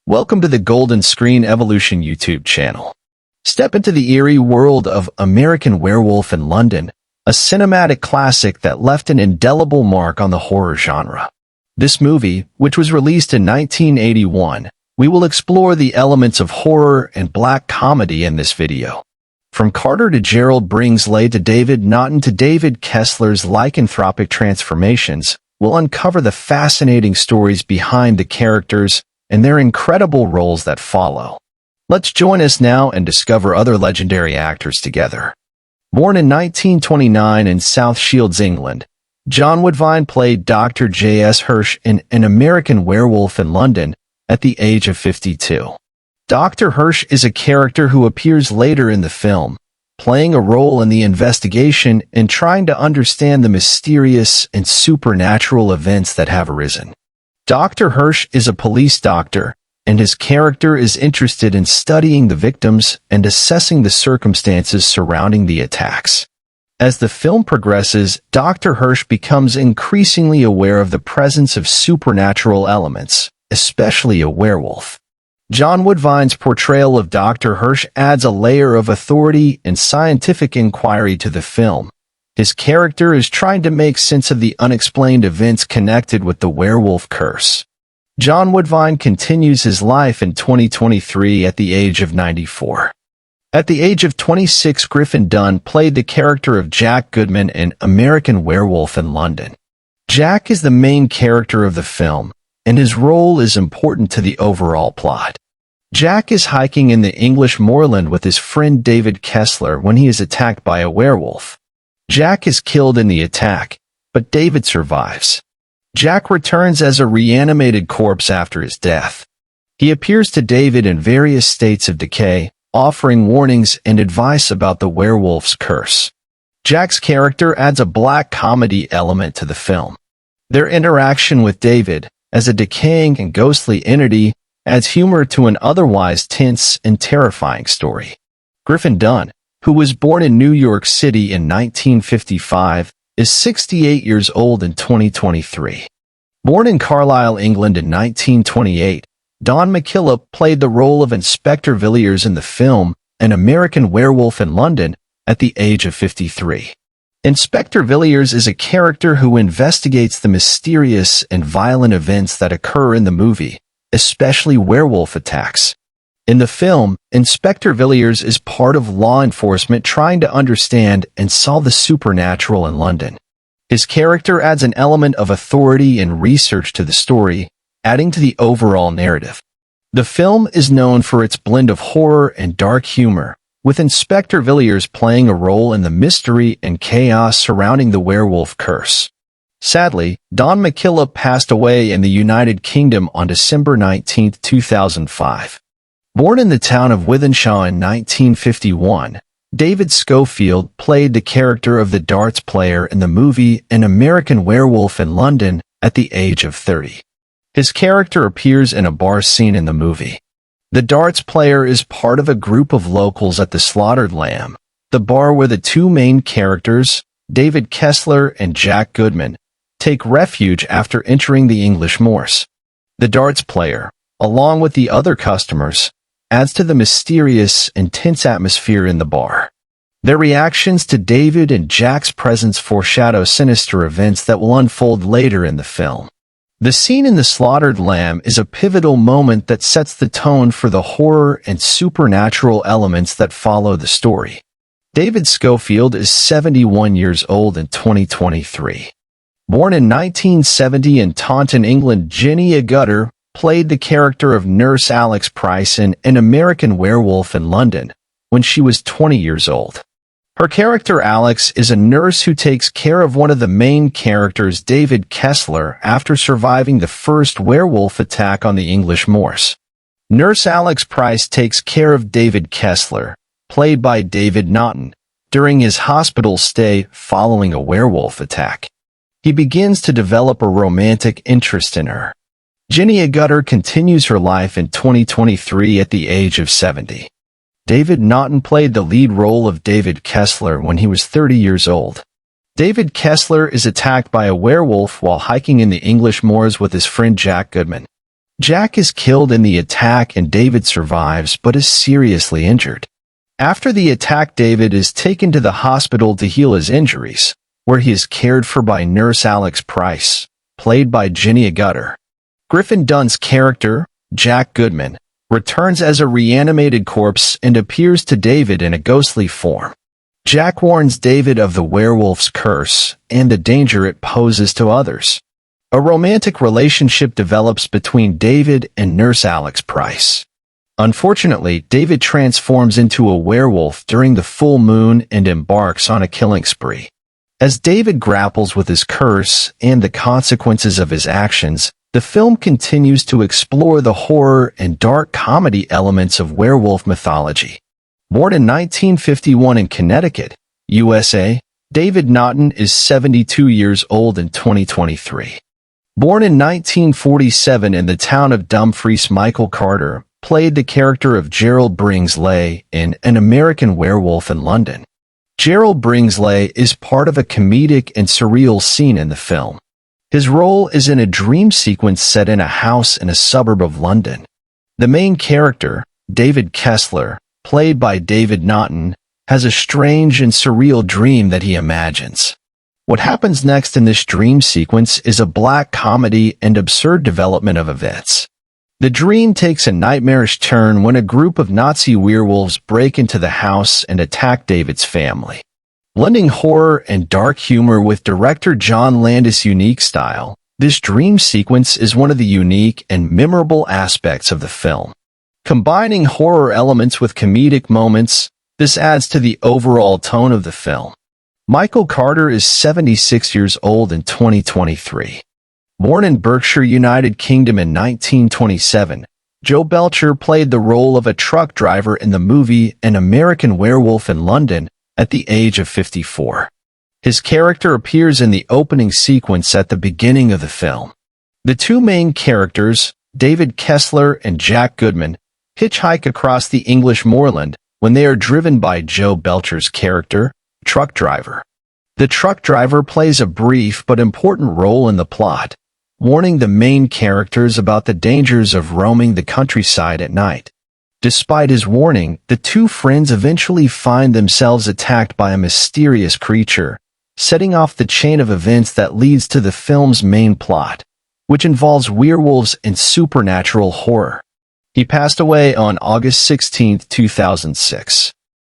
Welcome to the Golden Screen Evolution YouTube channel. Step into the eerie world of American Werewolf in London, a cinematic classic that left an indelible mark on the horror genre. This movie, which was released in 1981, we will explore the elements of horror and black comedy in this video. From Carter to Gerald Bringsley to David Naughton to David Kessler's lycanthropic transformations, we'll uncover the fascinating stories behind the characters and their incredible roles that follow. Let's join us now and discover other legendary actors together. Born in 1929 in South Shields, England, John Woodvine played Dr. J.S. Hirsch in An American Werewolf in London at the age of 52. Dr. Hirsch is a character who appears later in the film, playing a role in the investigation and trying to understand the mysterious and supernatural events that have arisen. Dr. Hirsch is a police doctor, and his character is interested in studying the victims and assessing the circumstances surrounding the attacks. As the film progresses, Dr. Hirsch becomes increasingly aware of the presence of supernatural elements, especially a werewolf. John Woodvine's portrayal of Dr. Hirsch adds a layer of authority and scientific inquiry to the film. His character is trying to make sense of the unexplained events connected with the werewolf curse. John Woodvine continues his life in 2023 at the age of 94. At the age of 26, Griffin Dunne played the character of Jack Goodman in American Werewolf in London. Jack is the main character of the film, and his role is important to the overall plot. Jack is hiking in the English moorland with his friend David Kessler when he is attacked by a werewolf. Jack is killed in the attack, but David survives. Jack returns as a reanimated corpse after his death. He appears to David in various states of decay, offering warnings and advice about the werewolf's curse. Jack's character adds a black comedy element to the film. Their interaction with David, as a decaying and ghostly entity, adds humor to an otherwise tense and terrifying story. Griffin Dunne, who was born in New York City in 1955, is 68 years old in 2023. Born in Carlisle, England in 1928, Don McKillop played the role of Inspector Villiers in the film An American Werewolf in London at the age of 53. Inspector Villiers is a character who investigates the mysterious and violent events that occur in the movie, especially werewolf attacks. In the film, Inspector Villiers is part of law enforcement trying to understand and solve the supernatural in London. His character adds an element of authority and research to the story, adding to the overall narrative. The film is known for its blend of horror and dark humor, with Inspector Villiers playing a role in the mystery and chaos surrounding the werewolf curse. Sadly, Don McKillop passed away in the United Kingdom on December 19, 2005. Born in the town of Wythenshawe in 1951, David Schofield played the character of the darts player in the movie An American Werewolf in London at the age of 30. His character appears in a bar scene in the movie. The darts player is part of a group of locals at the Slaughtered Lamb, the bar where the two main characters, David Kessler and Jack Goodman, take refuge after entering the English moors. The darts player, along with the other customers, adds to the mysterious and tense atmosphere in the bar. Their reactions to David and Jack's presence foreshadow sinister events that will unfold later in the film. The scene in the Slaughtered Lamb is a pivotal moment that sets the tone for the horror and supernatural elements that follow the story. David Schofield is 71 years old in 2023. Born in 1970 in Taunton, England, Jenny Agutter played the character of Nurse Alex Price in An American Werewolf in London when she was 20 years old. Her character Alex is a nurse who takes care of one of the main characters, David Kessler, after surviving the first werewolf attack on the English moors. Nurse Alex Price takes care of David Kessler, played by David Naughton, during his hospital stay following a werewolf attack. He begins to develop a romantic interest in her. Jenny Agutter continues her life in 2023 at the age of 70. David Naughton played the lead role of David Kessler when he was 30 years old. David Kessler is attacked by a werewolf while hiking in the English moors with his friend Jack Goodman. Jack is killed in the attack and David survives but is seriously injured. After the attack, David is taken to the hospital to heal his injuries, where he is cared for by nurse Alex Price, played by Ginny Gutter. Griffin Dunn's character, Jack Goodman, returns as a reanimated corpse and appears to David in a ghostly form. Jack warns David of the werewolf's curse and the danger it poses to others. A romantic relationship develops between David and nurse Alex Price. Unfortunately, David transforms into a werewolf during the full moon and embarks on a killing spree. As David grapples with his curse and the consequences of his actions, the film continues to explore the horror and dark comedy elements of werewolf mythology. Born in 1951 in Connecticut, USA, David Naughton is 72 years old in 2023. Born in 1947 in the town of Dumfries, Michael Carter played the character of Gerald Bringsley in An American Werewolf in London. Gerald Bringsley is part of a comedic and surreal scene in the film. His role is in a dream sequence set in a house in a suburb of London. The main character, David Kessler, played by David Naughton, has a strange and surreal dream that he imagines. What happens next in this dream sequence is a black comedy and absurd development of events. The dream takes a nightmarish turn when a group of Nazi werewolves break into the house and attack David's family. Blending horror and dark humor with director John Landis' unique style, this dream sequence is one of the unique and memorable aspects of the film. Combining horror elements with comedic moments, this adds to the overall tone of the film. Michael Carter is 76 years old in 2023. Born in Berkshire, United Kingdom in 1927, Joe Belcher played the role of a truck driver in the movie An American Werewolf in London at the age of 54. His character appears in the opening sequence at the beginning of the film. The two main characters, David Kessler and Jack Goodman, hitchhike across the English moorland when they are driven by Joe Belcher's character, truck driver. The truck driver plays a brief but important role in the plot, warning the main characters about the dangers of roaming the countryside at night. Despite his warning, the two friends eventually find themselves attacked by a mysterious creature, setting off the chain of events that leads to the film's main plot, which involves werewolves and supernatural horror. He passed away on August 16, 2006.